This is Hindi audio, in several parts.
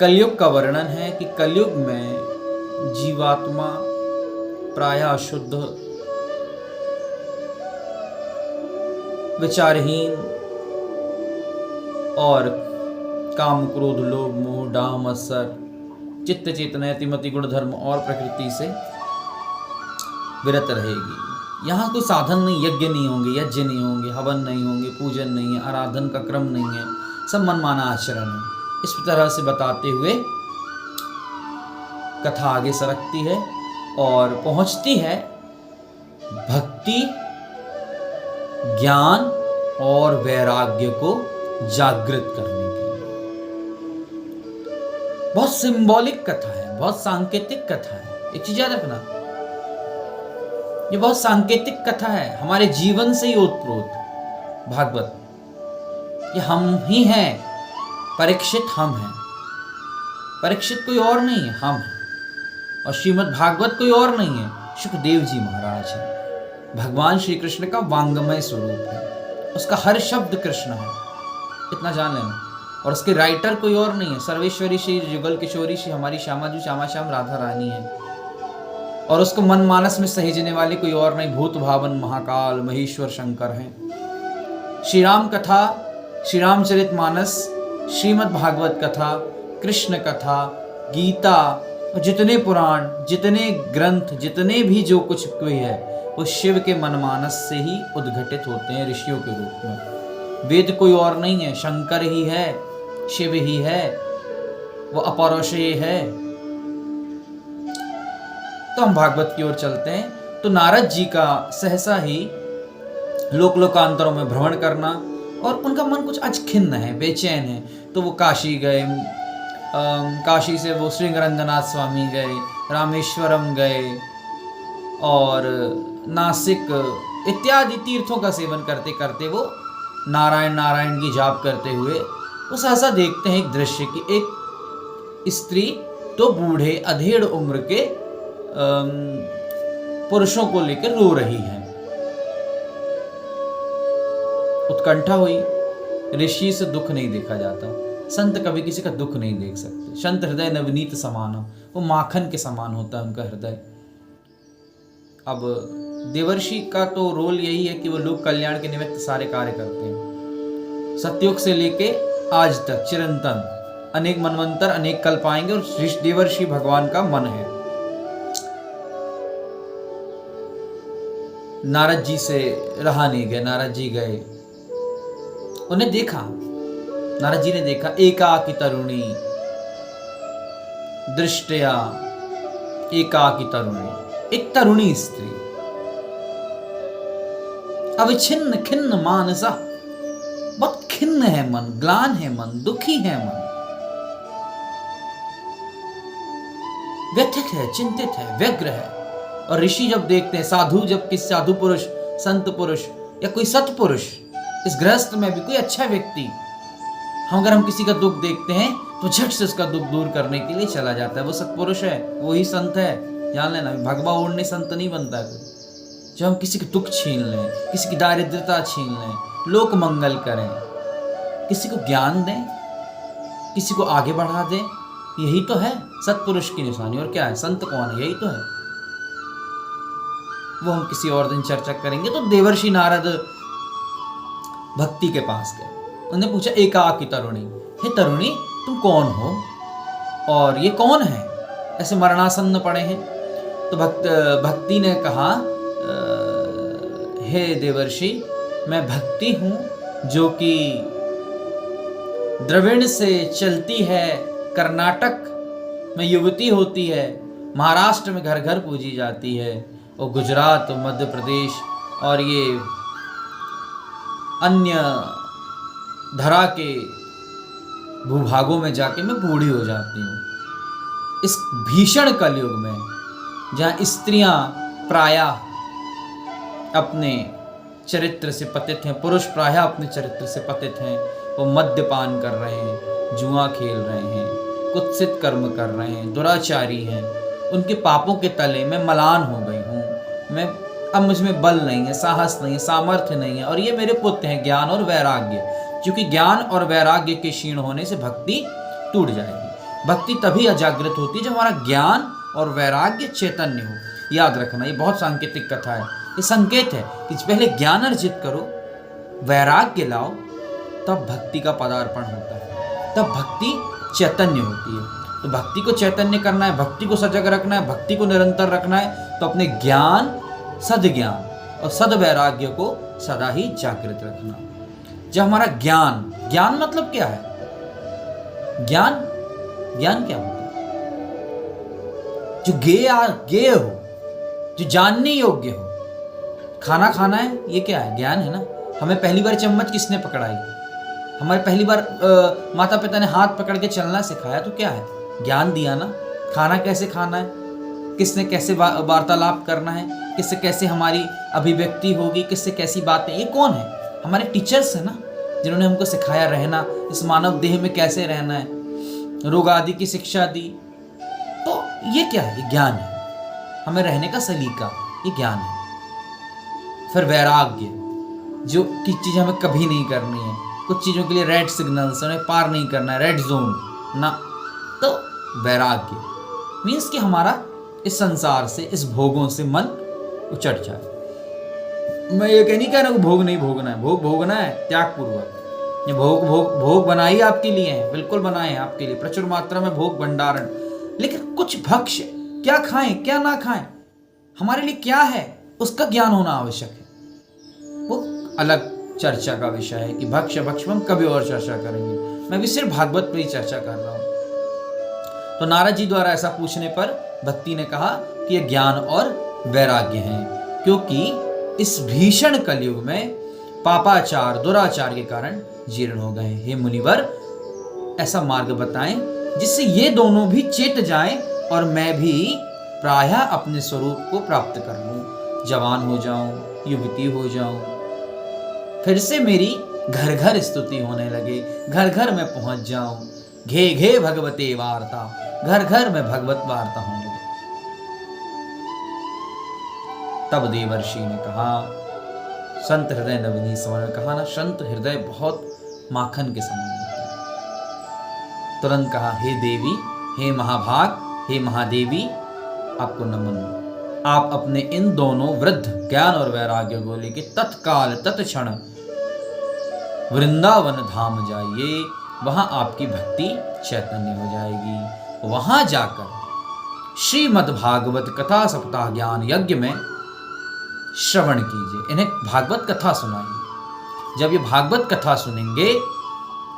कलयुग का वर्णन है कि कलयुग में जीवात्मा प्रायः अशुद्ध, विचारहीन और काम क्रोध लोभ मोह डाह मत्सर चित्त चेतना अतिमति गुण धर्म और प्रकृति से विरत रहेगी। यहाँ कोई साधन नहीं, यज्ञ नहीं होंगे, यज्ञ नहीं होंगे, हवन नहीं होंगे, पूजन नहीं है, आराधन का क्रम नहीं है, सब मनमाना आचरण है। इस तरह से बताते हुए कथा आगे सरकती है और पहुंचती है भक्ति, ज्ञान और वैराग्य को जागृत करने के लिए। बहुत सिंबॉलिक कथा है, बहुत सांकेतिक कथा है। एक चीज याद रखना, ये बहुत सांकेतिक कथा है, हमारे जीवन से ही ओतप्रोत। भागवत ये हम ही हैं, परीक्षित हम हैं, परीक्षित कोई और नहीं है, हम हैं। और श्रीमद् भागवत कोई और नहीं है, सुखदेव जी महाराज है। भगवान श्री कृष्ण का वांगमय स्वरूप है, उसका हर शब्द कृष्ण है, इतना जान लेना। और उसके राइटर कोई और नहीं है, सर्वेश्वरी श्री जुगल किशोरी श्री हमारी श्यामा जी श्यामा श्याम राधा रानी है। और उसको मन मानस में सहेजने वाले कोई और नहीं, भूत भावन महाकाल महेश्वर शंकर हैं। श्री राम कथा, श्री रामचरित मानस, श्रीमद् भागवत कथा, कृष्ण कथा, गीता, जितने पुराण, जितने ग्रंथ, जितने भी जो कुछ कोई है, वो शिव के मनमानस से ही उद्घटित होते हैं ऋषियों के रूप में। वेद कोई और नहीं है, शंकर ही है, शिव ही है, वो अपौरुषेय है। तो हम भागवत की ओर चलते हैं। तो नारद जी का सहसा ही लोक लोकांतरों में भ्रमण करना, और उनका मन कुछ आज खिन्न है, बेचैन है। तो वो काशी गए, काशी से वो श्रृंगरंगनाथ स्वामी गए, रामेश्वरम गए और नासिक इत्यादि तीर्थों का सेवन करते करते वो नारायण नारायण की जाप करते हुए वो सहसा देखते हैं एक दृश्य कि एक स्त्री तो बूढ़े अधेड़ उम्र के पुरुषों को लेकर रो रही है। उत्कंठा हुई। ऋषि से दुख नहीं देखा जाता, संत कभी किसी का दुख नहीं देख सकते। संत हृदय नवनीत समान, वो माखन के समान होता है उनका हृदय। अब देवर्षि का तो रोल यही है कि वो लोक कल्याण के निमित्त सारे कार्य करते हैं। सतयुग से लेके आज तक चिरंतन अनेक मनवंतर अनेक कल्प आएंगे, और देवर्षि भगवान का मन है। नारद जी से रहा नहीं गया, नारद जी गए, उन्हें देखा, नारद जी ने देखा एकाकी तरुणी दृष्टया, एकाकी तरुणी, एक तरुणी स्त्री, अविच्छिन्न खिन्न मानसा, बहुत खिन्न है मन, ग्लान है मन, दुखी है मन, व्यथित है, चिंतित है, व्यग्र है। और ऋषि जब देखते हैं, साधु जब किसी साधु पुरुष, संत पुरुष या कोई सत्पुरुष, इस गृहस्थ में भी कोई अच्छा व्यक्ति, अगर हम किसी का दुख देखते हैं तो झट से उसका दुख दूर करने के लिए चला जाता है। वो सत्पुरुष है, वो ही संत है, जान लेना। भगवा ओढ़ने संत नहीं बनता है। जब हम किसी के दुख छीन लें, किसी की दारिद्रता छीन लें, लोक मंगल करें, किसी को ज्ञान दें, किसी को आगे बढ़ा दें, यही तो है सत्पुरुष की निशानी। और क्या है, संत कौन है, यही तो है। वो हम किसी और दिन चर्चा करेंगे। तो देवर्षि नारद भक्ति के पास गए, उन्होंने पूछा एकाकी तरुणी, हे तरुणी तुम कौन हो और ये कौन है, ऐसे मरणासन्न पड़े हैं। तो भक्ति ने कहा, हे देवर्षि मैं भक्ति हूँ जो कि द्रविड़ से चलती है, कर्नाटक में युवती होती है, महाराष्ट्र में घर घर पूजी जाती है, और गुजरात और मध्य प्रदेश और ये अन्य धरा के भूभागों में जाके मैं बूढ़ी हो जाती हूँ। इस भीषण कलयुग में जहाँ स्त्रियां प्रायः अपने चरित्र से पतित हैं, पुरुष प्रायः अपने चरित्र से पतित हैं, वो मद्यपान कर रहे हैं, जुआ खेल रहे हैं, कुत्सित कर्म कर रहे हैं, दुराचारी हैं, उनके पापों के तले मैं मलान हो गई हूँ। मैं अब मुझ में बल नहीं है, साहस नहीं है, सामर्थ्य नहीं है, और ये मेरे पुत्र हैं ज्ञान और वैराग्य, क्योंकि ज्ञान और वैराग्य के क्षीण होने से भक्ति टूट जाएगी। भक्ति तभी अजागृत होती है जब हमारा ज्ञान और वैराग्य चैतन्य हो। याद रखना, ये बहुत सांकेतिक कथा है, ये संकेत है कि पहले ज्ञान अर्जित करो, वैराग्य लाओ, तब भक्ति का पदार्पण होता है, तब भक्ति चैतन्य होती है। तो भक्ति को चैतन्य करना है, भक्ति को सजग रखना है, भक्ति को निरंतर रखना है, तो अपने ज्ञान, सद्ज्ञान और सद्वैराग्य को सदा ही जागृत रखना। जब हमारा ज्ञान, ज्ञान मतलब क्या है? ज्ञान क्या होता है? जो गेय हो, जो जानने योग्य हो। खाना खाना है, ये क्या है? ज्ञान है ना। हमें पहली बार चम्मच किसने पकड़ाई? हमारे पहली बार माता पिता ने हाथ पकड़ के चलना सिखाया, तो क्या है? ज्ञान दिया ना। खाना कैसे खाना है, किसने कैसे वार्तालाप करना है, किससे कैसे हमारी अभिव्यक्ति होगी, किससे कैसी बातें, ये कौन है? हमारे टीचर्स है ना, जिन्होंने हमको सिखाया रहना, इस मानव देह में कैसे रहना है, रोग आदि की शिक्षा दी। तो ये क्या है? ये ज्ञान है, हमें रहने का सलीका, ये ज्ञान है। फिर वैराग्य, जो किस चीज़ हमें कभी नहीं करनी है, कुछ चीज़ों के लिए रेड सिग्नल्स उन्हें पार नहीं करना है, रेड जोन ना। तो वैराग्य मीन्स कि हमारा इस संसार से, इस भोगों से मन उचट जाए। मैं ये नहीं कह रहा हूँ भोग नहीं भोगना है, भोग भोगना है त्यागपूर्वक। ये भोग बनाई आपके लिए है, बिल्कुल बनाए हैं आपके लिए, प्रचुर मात्रा में भोग भंडारण। लेकिन कुछ भक्ष्य, क्या खाएं क्या ना खाएं, हमारे लिए क्या है, उसका ज्ञान होना आवश्यक है। वो अलग चर्चा का विषय है कि भक्ष्य हम कभी और चर्चा करेंगे। मैं भी सिर्फ भागवत पर ही चर्चा कर रहा हूँ। तो नारद जी द्वारा ऐसा पूछने पर भक्ति ने कहा कि यह ज्ञान और वैराग्य है, क्योंकि इस भीषण कलयुग में पापाचार, दुराचार के कारण जीर्ण हो गए। हे मुनिवर, ऐसा मार्ग बताएं जिससे ये दोनों भी चेत जाएं और मैं भी प्रायः अपने स्वरूप को प्राप्त कर लूं, जवान हो जाऊं, युवती हो जाऊं, फिर से मेरी घर घर स्तुति होने लगे, घर घर में पहुंच जाऊं, घे घे भगवते वार्ता, घर घर में भगवत वार्ता होने लगे। तब देवर्षि ने कहा, संत हृदय नवनी समान, कहा ना, संत हृदय बहुत माखन के समान होता है। तुरंत कहा, हे देवी, हे महाभाग, हे महादेवी, आपको नमन। आप अपने इन दोनों वृद्ध ज्ञान और वैराग्य को लेके तत्काल तत्क्षण वृंदावन धाम जाइए, वहां आपकी भक्ति चैतन्य हो जाएगी। वहां जाकर श्रीमद् भागवत कथा सप्ताह ज्ञान यज्ञ में श्रवण कीजिए, इन्हें भागवत कथा सुनाइए। जब ये भागवत कथा सुनेंगे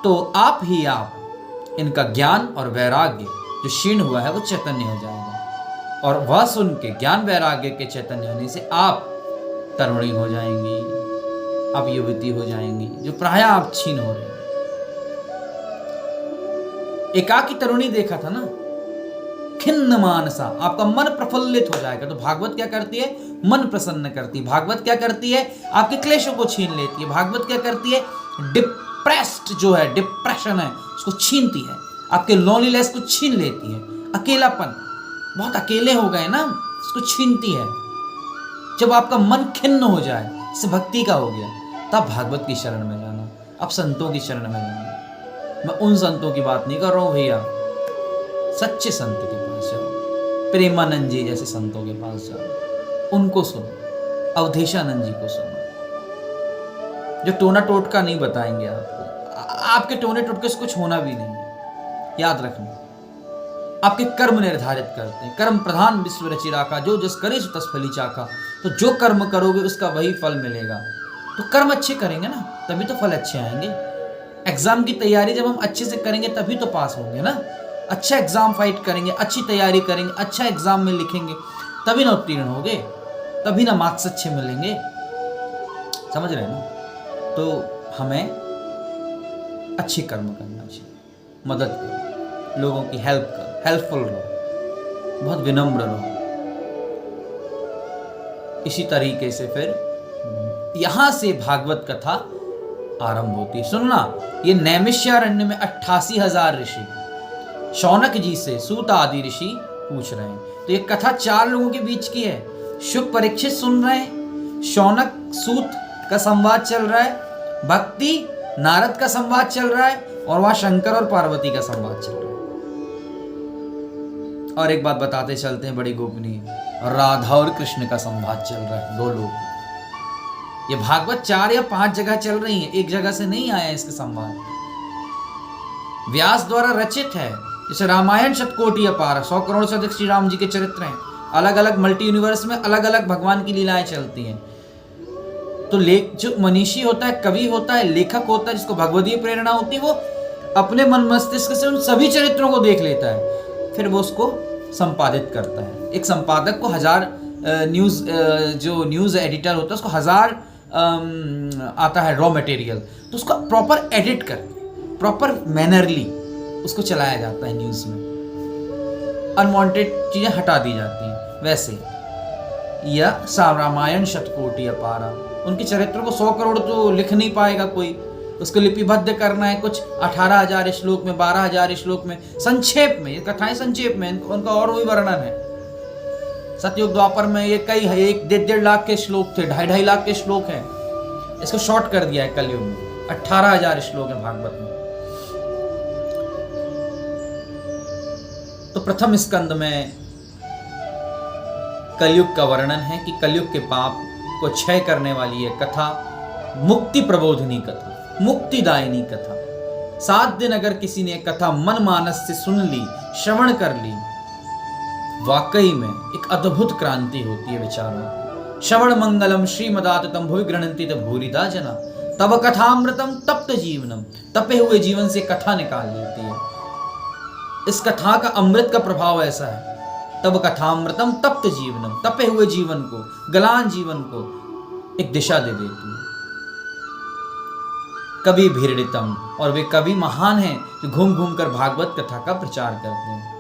तो आप ही आप इनका ज्ञान और वैराग्य जो क्षीण हुआ है वो चैतन्य हो जाएगा, और वह सुन के ज्ञान वैराग्य के चैतन्य होने से आप तरुणी हो जाएंगी, आप युवती हो जाएंगी, जो प्राय आप क्षीण हो रही। एकाकी तरुणी देखा था ना, खिन्न मानसा, आपका मन प्रफुल्लित हो जाएगा। तो भागवत क्या करती है? मन प्रसन्न करती है। भागवत क्या करती है? आपके क्लेशों को छीन लेती है। भागवत क्या करती है? डिप्रेस्ड जो है, डिप्रेशन है, उसको छीनती है, आपके लोनलीनेस को छीन लेती है। अकेलापन, बहुत अकेले हो गए ना, उसको छीनती है। जब आपका मन खिन्न हो जाए, इससे भक्ति का हो गया, तब भागवत की शरण में जाना, अब संतों की शरण में जाना। मैं उन संतों की बात नहीं कर रहा हूं भैया, सच्चे संत के पास जाओ, प्रेमानंद जी जैसे संतों के पास जाओ, उनको सुनो, अवधेशानंद जी को सुनो, जो टोना टोटका नहीं बताएंगे आपको। आपके टोने टोटके से कुछ होना भी नहीं है। याद रखना, आपके कर्म निर्धारित करते हैं। कर्म प्रधान विश्व रचिराका, जो जस करे सो तस फली चाका। तो जो कर्म करोगे उसका वही फल मिलेगा। तो कर्म अच्छे करेंगे ना, तभी तो फल अच्छे आएंगे। एग्जाम की तैयारी जब हम अच्छे से करेंगे तभी तो पास होंगे ना। अच्छा एग्जाम फाइट करेंगे, अच्छी तैयारी करेंगे, अच्छा एग्जाम में लिखेंगे, तभी ना उत्तीर्ण होंगे, तभी ना मार्क्स अच्छे मिलेंगे। समझ रहे हैं ना? तो हमें अच्छे कर्म करना चाहिए, मदद करो, लोगों की हेल्प करो, हेल्पफुल रहो, बहुत विनम्र रहो। इसी तरीके से फिर यहां से भागवत कथा आरंभ होती है। सुनना, ये नैमिषारण्य में 88,000 ऋषि शौनक जी से सूत आदि ऋषि पूछ रहे हैं। तो ये कथा 4 लोगों के बीच की है। शुक परीक्षित सुन रहे हैं, शौनक सूत का संवाद चल रहा है, भक्ति नारद का संवाद चल रहा है, और वहां शंकर और पार्वती का संवाद चल रहा है। और एक बात बताते चलते हैं बड़ी गोपनीय, राधा और कृष्ण का संवाद चल रहा है, दो लोग। ये भागवत 4 या 5 जगह चल रही है, एक जगह से नहीं आया इसके संवाद। व्यास द्वारा रचित है। जैसे रामायण शतकोटि अपार, 100 करोड़ से अधिक श्री राम जी के चरित्र हैं। अलग अलग मल्टी यूनिवर्स में अलग अलग भगवान की लीलाएं चलती हैं। तो जो मनीषी होता है, कवि होता है, लेखक होता है, जिसको भगवदीय प्रेरणा होती है, वो अपने मन मस्तिष्क से उन सभी चरित्रों को देख लेता है, फिर वो उसको संपादित करता है। एक संपादक को 1000 जो न्यूज़ एडिटर होता है उसको 1000 आता है रॉ मटेरियल, तो उसको प्रॉपर एडिट करके प्रॉपर मैनरली उसको चलाया जाता है न्यूज़ में, अनवांटेड चीज़ें हटा दी जाती हैं। वैसे यह रामायण शतकोटि अपारा, उनके चरित्रों को 100 करोड़ तो लिख नहीं पाएगा कोई, उसको लिपिबद्ध करना है कुछ 18,000 श्लोक में, 12,000 श्लोक में, संक्षेप में। ये कथाएं संक्षेप में, उनका और भी वर्णन है। सतयुग द्वापर में ये कई है, 1-1.5 लाख के श्लोक थे, 2.5 लाख के श्लोक हैं। इसको शॉर्ट कर दिया है कलयुग में, 18,000 श्लोक है भागवत में। तो प्रथम स्कंद में कलयुग का वर्णन है कि कलयुग के पाप को क्षय करने वाली यह कथा मुक्ति प्रबोधिनी कथा, मुक्तिदायिनी कथा। 7 दिन अगर किसी ने कथा मन मानस से सुन ली, श्रवण कर ली, वाकई में एक अद्भुत क्रांति होती है विचारों। श्रवण मंगलम श्रीमदाततम भुवि गृह्णन्ति भूरिदा जना, तब कथामृतम तप्त जीवनम, तपे हुए जीवन से कथा निकाल लेती है। इस कथा का अमृत का प्रभाव ऐसा है, तब कथामृतम तप्त जीवनम, तपे हुए जीवन को, गलान जीवन को एक दिशा दे देती है। कवि भीड़ितम, और वे कवि महान हैं जो घूम घूम कर भागवत कथा का प्रचार करते हैं।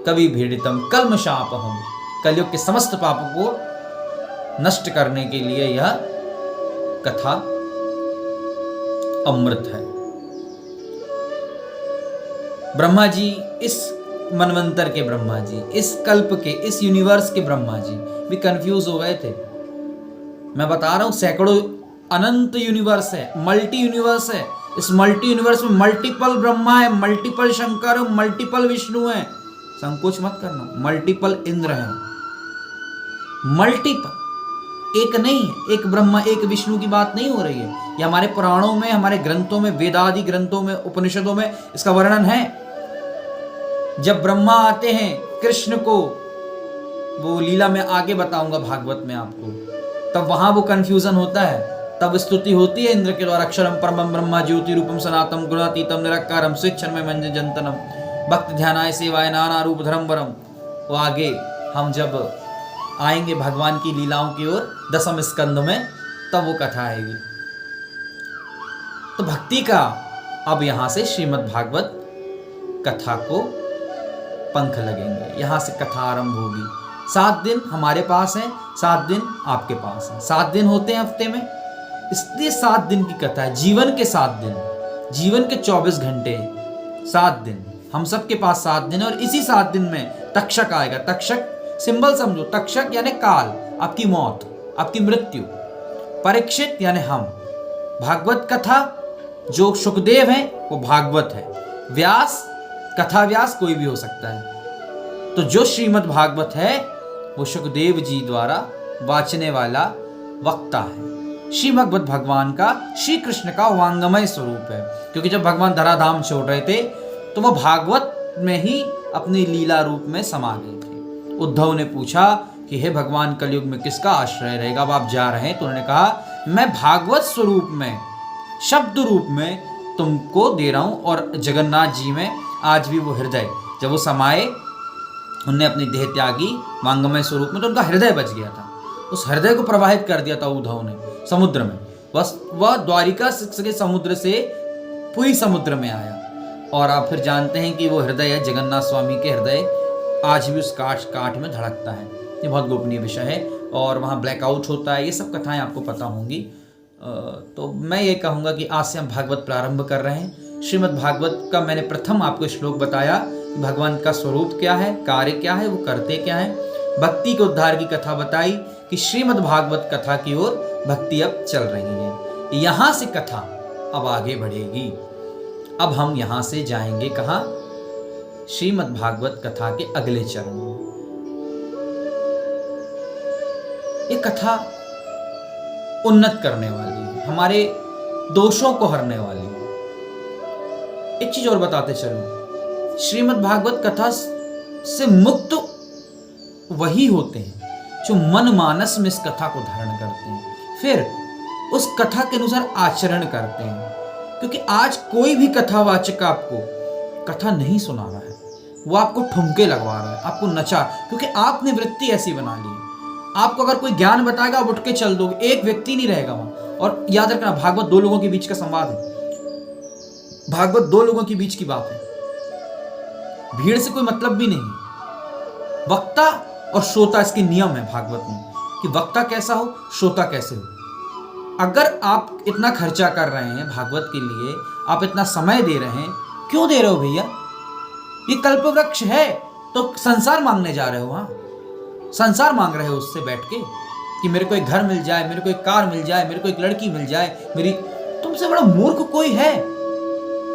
कवि भीड़ितम कल्मषापहम, कलयुग के समस्त पापों को नष्ट करने के लिए यह कथा अमृत है। ब्रह्मा जी, इस मनवंतर के ब्रह्मा जी, इस कल्प के, इस यूनिवर्स के ब्रह्मा जी भी कंफ्यूज हो गए थे। मैं बता रहा हूं, सैकड़ों अनंत यूनिवर्स है, मल्टी यूनिवर्स है। इस मल्टी यूनिवर्स में मल्टीपल ब्रह्मा है, मल्टीपल शंकर, मल्टीपल विष्णु है। संकोच मत करना, मल्टीपल इंद्र है, मल्टीपल, एक नहीं है। एक ब्रह्मा एक विष्णु की बात नहीं हो रही है। ये हमारे पुराणों में, हमारे ग्रंथों में, वेदादि ग्रंथों में, उपनिषदों में इसका वर्णन है। जब ब्रह्मा आते हैं कृष्ण को, वो लीला में आगे बताऊंगा भागवत में आपको, तब वहां वो कंफ्यूजन होता है। तब स्तुति होती है इंद्र के द्वारा, अक्षरम परमम ब्रह्मा ज्योति रूपम सनातम गुणातीतम निरकारम स्वेच्छन में मंजन जंतनम भक्त ध्यानाय सेवाय नाना रूप धर्म वरम। वो आगे हम जब आएंगे भगवान की लीलाओं की ओर 10वें स्कंद में, तब वो कथा आएगी। तो भक्ति का अब यहां से श्रीमद् भागवत कथा को पंख लगेंगे, यहां से कथा आरंभ होगी। 7 दिन हमारे पास है, 7 दिन आपके पास है। 7 दिन होते हैं हफ्ते में, इसलिए 7 दिन की कथा है। जीवन के 7 दिन, जीवन के 24 घंटे, 7 दिन हम सबके पास 7 दिन है। और इसी 7 दिन में तक्षक आएगा। तक्षक सिंबल समझो, तक्षक यानी काल, आपकी मौत, आपकी मृत्यु। परीक्षित यानी हम। भागवत कथा जो सुखदेव है वो भागवत है। व्यास, कथा व्यास कोई भी हो सकता है। तो जो श्रीमद् भागवत है वो सुखदेव जी द्वारा वाचने वाला वक्ता है। श्रीमद् भगवान का, श्री कृष्ण का वांगमय स्वरूप है। क्योंकि जब भगवान धराधाम छोड़ रहे थे तो वो भागवत में ही अपनी लीला रूप में समा गए थे। उद्धव ने पूछा कि हे भगवान, कलयुग में किसका आश्रय रहेगा, अब आप जा रहे हैं? तो उन्होंने कहा मैं भागवत स्वरूप में, शब्द रूप में तुमको दे रहा हूं। और जगन्नाथ जी में आज भी वो हृदय, जब वो समाये, उनने अपनी देह त्यागी वांगमय स्वरूप में, तो उनका हृदय बच गया था। उस हृदय को प्रवाहित कर दिया था उद्धव ने समुद्र में। बस वह द्वारिका के समुद्र से पुरी समुद्र में आया। और आप फिर जानते हैं कि वो हृदय है जगन्नाथ स्वामी के हृदय, आज भी उस काठ में धड़कता है। ये बहुत गोपनीय विषय है। और वहाँ ब्लैकआउट होता है, ये सब कथाएं आपको पता होंगी। तो मैं ये कहूँगा कि आज से हम भागवत प्रारंभ कर रहे हैं। श्रीमद् भागवत का मैंने प्रथम आपको श्लोक बताया कि भगवान का स्वरूप क्या है, कार्य क्या है, वो करते क्या है। भक्ति के उद्धार की कथा बताई कि श्रीमद् भागवत कथा की ओर भक्ति अब चल रही है। यहाँ से कथा अब आगे बढ़ेगी। अब हम यहाँ से जाएंगे कहाँ? श्रीमद् भागवत कथा के अगले चरण में। ये कथा उन्नत करने वाली है, हमारे दोषों को हरने वाली है। एक चीज और बताते चलो, श्रीमद् भागवत कथा से मुक्त वही होते हैं जो मन मानस में इस कथा को धारण करते हैं, फिर उस कथा के अनुसार आचरण करते हैं। क्योंकि आज कोई भी कथावाचक आपको कथा नहीं सुना रहा है, वो आपको ठुमके लगवा रहा है, आपको नचा, क्योंकि आपने वृत्ति ऐसी बना ली है। आपको अगर कोई ज्ञान बताएगा आप उठ के चल दोगे, एक व्यक्ति नहीं रहेगा वहां। और याद रखना, भागवत दो लोगों के बीच का संवाद है, भागवत दो लोगों के बीच की बात है, भीड़ से कोई मतलब भी नहीं। वक्ता और श्रोता इसके नियम है भागवत में, कि वक्ता कैसा हो, श्रोता कैसे हो। अगर आप इतना खर्चा कर रहे हैं भागवत के लिए, आप इतना समय दे रहे हैं, क्यों दे रहे हो भैया? ये कल्प वृक्ष है तो संसार मांगने जा रहे हो? वहां संसार मांग रहे हो उससे बैठ के कि मेरे को एक घर मिल जाए, मेरे को एक कार मिल जाए, मेरे को एक लड़की मिल जाए, मेरी। तुमसे बड़ा मूर्ख कोई है?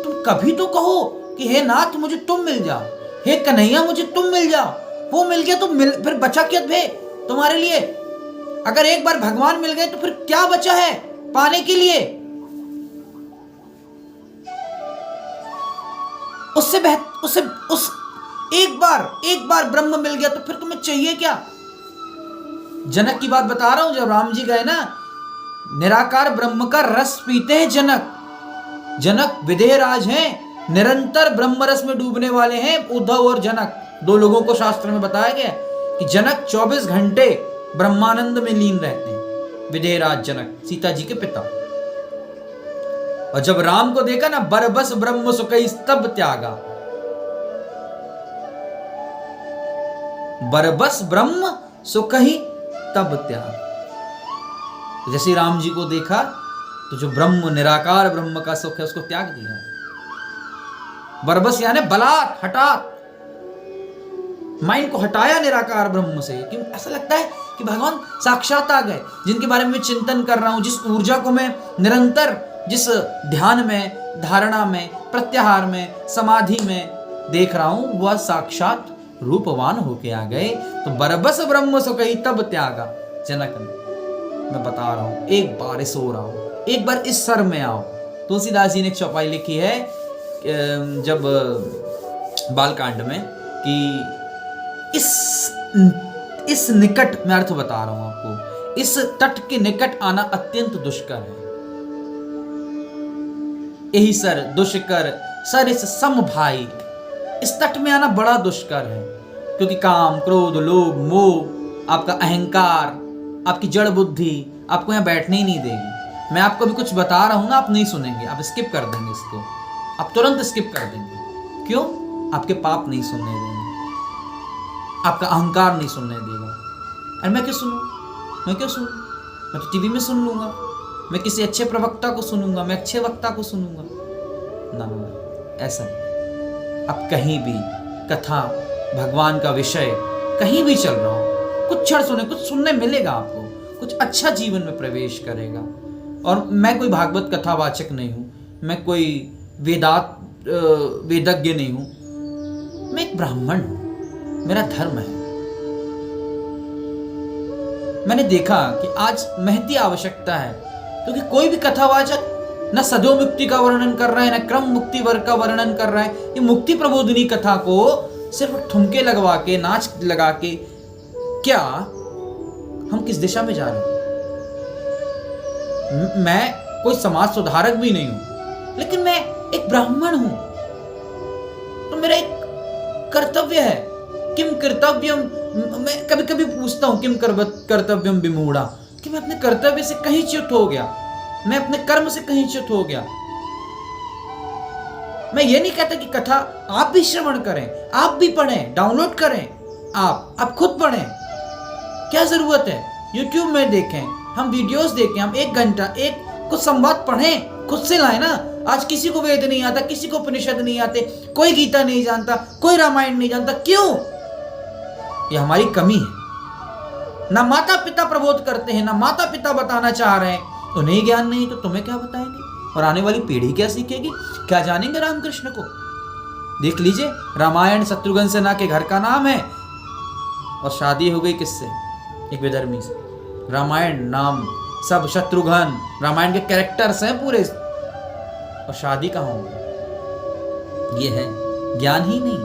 तुम कभी तो कहो कि हे नाथ मुझे तुम मिल जाओ, हे कन्हैया मुझे तुम मिल जाओ। वो मिल गया तो फिर बचा क्या भे तुम्हारे लिए? अगर एक बार भगवान मिल गए तो फिर क्या बचा है पाने के लिए? उस एक बार ब्रह्म मिल गया तो फिर तुम्हें चाहिए क्या? जनक की बात बता रहा हूं, जब राम जी गए ना, निराकार ब्रह्म का रस पीते हैं जनक विदेह राज हैं, निरंतर ब्रह्म रस में डूबने वाले हैं उद्धव और जनक। दो लोगों को शास्त्र में बताया गया कि जनक 24 घंटे ब्रह्मानंद में लीन रहते हैं, विदेह राज जनक, सीता जी के पिता। और जब राम को देखा ना, बरबस ब्रह्म सुखई तब त्यागा, बरबस ब्रह्म सुखई तब त्याग। जैसे राम जी को देखा तो जो ब्रह्म, निराकार ब्रह्म का सुख है उसको त्याग दिया। बरबस यानी बलात्, हठात माइंड को हटाया निराकार ब्रह्म से। क्यों ऐसा लगता है कि भगवान साक्षात आ गए? जिनके बारे में मैं चिंतन कर रहा हूं, जिस ऊर्जा को मैं निरंतर, जिस ध्यान में, धारणा में, प्रत्याहार में, समाधि में देख रहा हूं, वह साक्षात रूपवान होके आ गए। तो बरबस ब्रह्म सुखई तब त्यागा। जनक ने, मैं बता रहा हूं, एक बार इस ओर आओ, एक बार इस सर में आओ। तुलसीदास जी ने एक चौपाई लिखी है जब बालकांड में, कि इस निकट, मैं अर्थ बता रहा हूं आपको, इस तट के निकट आना अत्यंत दुष्कर है। यही सर दुष्कर, सर इस सम भाई, इस तट में आना बड़ा दुष्कर है। क्योंकि काम, क्रोध, लोभ, मोह, आपका अहंकार, आपकी जड़ बुद्धि आपको यहां बैठने ही नहीं देगी। मैं आपको भी कुछ बता रहा हूं ना, आप नहीं सुनेंगे, आप स्किप कर देंगे इसको, आप तुरंत स्किप कर देंगे। क्यों? आपके पाप नहीं सुनने देंगे, आपका अहंकार नहीं सुनने देगा। अरे मैं क्यों सुनूं? मैं तो टीवी में सुन लूंगा, मैं किसी अच्छे प्रवक्ता को सुनूंगा, मैं अच्छे वक्ता को सुनूंगा। ना, ऐसा नहीं। आप कहीं भी कथा, भगवान का विषय कहीं भी चल रहा हो, कुछ क्षण सुने, कुछ सुनने मिलेगा आपको, कुछ अच्छा जीवन में प्रवेश करेगा। और मैं कोई भागवत कथावाचक नहीं हूं, मैं कोई वेदज्ञ नहीं हूं, मैं एक ब्राह्मण हूं, मेरा धर्म है। मैंने देखा कि आज महती आवश्यकता है, क्योंकि कोई भी कथावाचक न सदो मुक्ति का वर्णन कर रहा है, न क्रम मुक्ति वर्ग का वर्णन कर रहा है। ये मुक्ति प्रबोधिनी कथा को सिर्फ ठुमके लगवा के, नाच लगा के, क्या हम किस दिशा में जा रहे हैं? मैं कोई समाज सुधारक भी नहीं हूं, लेकिन मैं एक ब्राह्मण हूं, तो मेरा एक कर्तव्य है। किम कर्तव्यम, मैं कभी कभी पूछता हूं, किम कर्तव्यम विमूढ़ा, कि मैं अपने कर्तव्य से कहीं च्युत हो गया, मैं अपने कर्म से कहीं च्युत हो गया। मैं ये नहीं कहता कि कथा आप भी श्रवण करें, आप भी पढ़ें, डाउनलोड करें, आप खुद पढ़ें, क्या जरूरत है? YouTube में देखें, हम वीडियोस देखें, हम 1 घंटा एक कुछ संवाद पढ़ें, खुद से लाए ना। आज किसी को वेद नहीं आता, किसी को उपनिषद नहीं आते, कोई गीता नहीं जानता, कोई रामायण नहीं जानता। क्यों? ये हमारी कमी है। ना माता पिता प्रबोध करते हैं, ना माता पिता बताना चाह रहे हैं। उन्हें ज्ञान नहीं तो तुम्हें क्या बताएंगे? और आने वाली पीढ़ी क्या सीखेगी? क्या जानेंगे रामकृष्ण को? देख लीजिए, रामायण शत्रुघ्न सिन्हा के घर का नाम है और शादी हो गई किससे? एक विधर्मी से। रामायण नाम सब शत्रुघ्न, रामायण के कैरेक्टर्स हैं पूरे, और शादी कहाँ होगी? ये है ज्ञान ही नहीं।